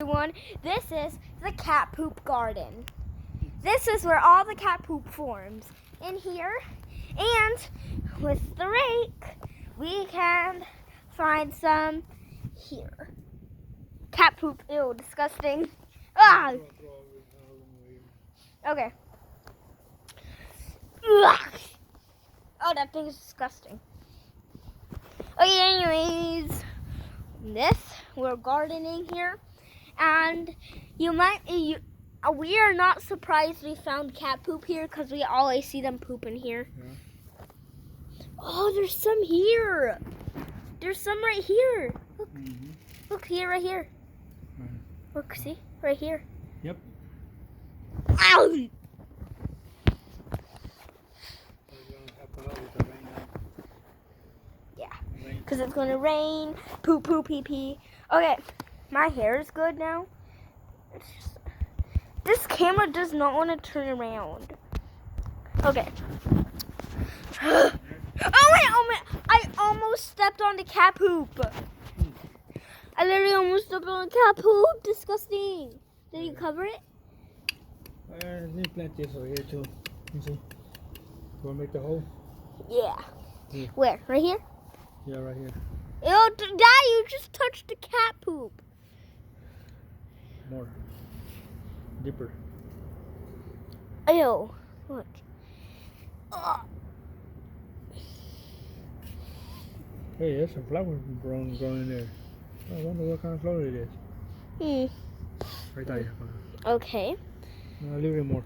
Everyone, this is the cat poop garden. This is where all the cat poop forms in here, and with the rake we can find some here. Cat poop, ew, disgusting. Ah. Okay. Ugh. Oh, that thing is disgusting. Okay, anyways, we're gardening here. And we are not surprised we found cat poop here because we always see them pooping here. Yeah. Oh, there's some here. There's some right here. Look, Look here, right here. Look, see, right here. Yep. Ow! Yeah, because it's going to rain. Poop, poop, pee, pee. Okay. My hair is good now. This camera does not want to turn around. Okay. Oh wait, I almost stepped on the cat poop. I literally almost stepped on the cat poop. Disgusting. Did you cover it? There's plenty over here too. You see? You want to make the hole? Yeah. Where? Right here? Yeah, right here. Ew, Dad, you just touched the cat poop. More. Deeper. Ew. Look. Ugh. Hey, there's some flowers growing in there. I wonder what kind of flower it is. Right there. Okay. No, a little bit more.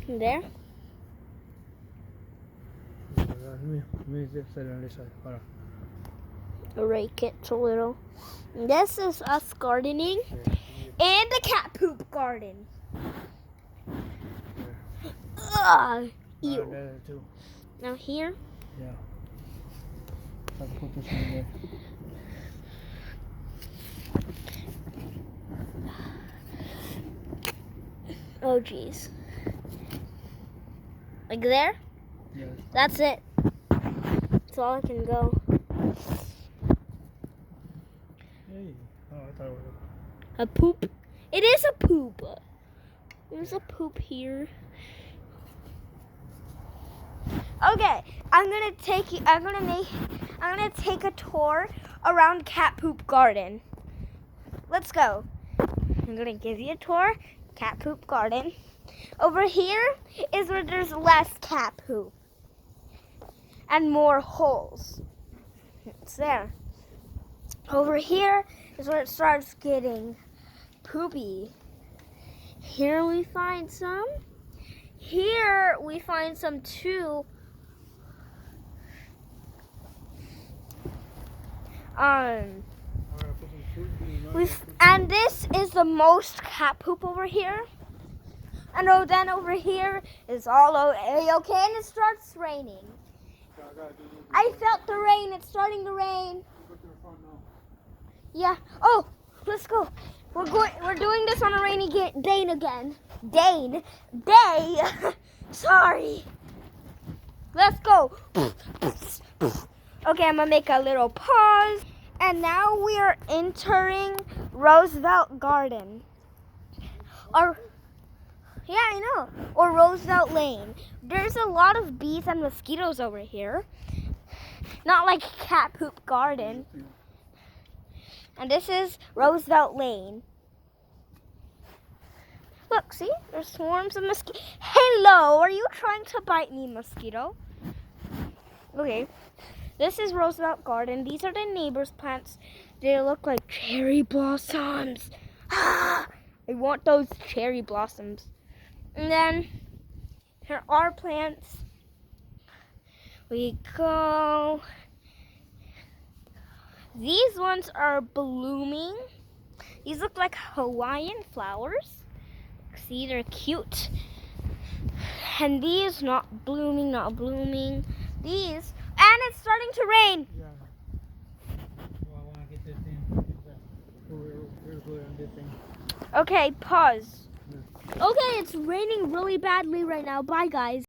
There. Let me just set it on this side. Hold on. Rake it a little. This is us gardening in the cat poop garden. Ugh, ew. Now here? Yeah. I'll put this one there. Oh jeez. Like there? Yes. That's it. That's all I can go. Hey. Oh, I thought it was a poop. It is a poop. There's a poop here. Okay, I'm gonna take a tour around cat poop garden. Let's go. I'm gonna give you a tour, cat poop garden. Over here is where there's less cat poop and more holes. It's there. Over here is where it starts getting poopy. Here we find some. Here we find some too. And this is the most cat poop over here. And then over here is all okay, and it starts raining. I felt the rain. It's starting to rain. Yeah. Oh, let's go. We're doing this on a rainy day again. Day. Sorry. Let's go. Okay, I'm gonna make a little pause. And now we are entering Roosevelt Garden. Yeah, I know. Or Roosevelt Lane. There's a lot of bees and mosquitoes over here. Not like cat poop garden. And this is Roosevelt Lane. Look, see? There's swarms of mosquitoes. Hello, are you trying to bite me, mosquito? Okay. This is Roosevelt Garden. These are the neighbor's plants. They look like cherry blossoms. I want those cherry blossoms. And then here are plants. We go. These ones are blooming. These look like Hawaiian flowers. See, they're cute. And these not blooming. These, and it's starting to rain. Yeah. Well, I want to get this thing. We're good on this thing. Okay, pause. Okay, it's raining really badly right now. Bye, guys.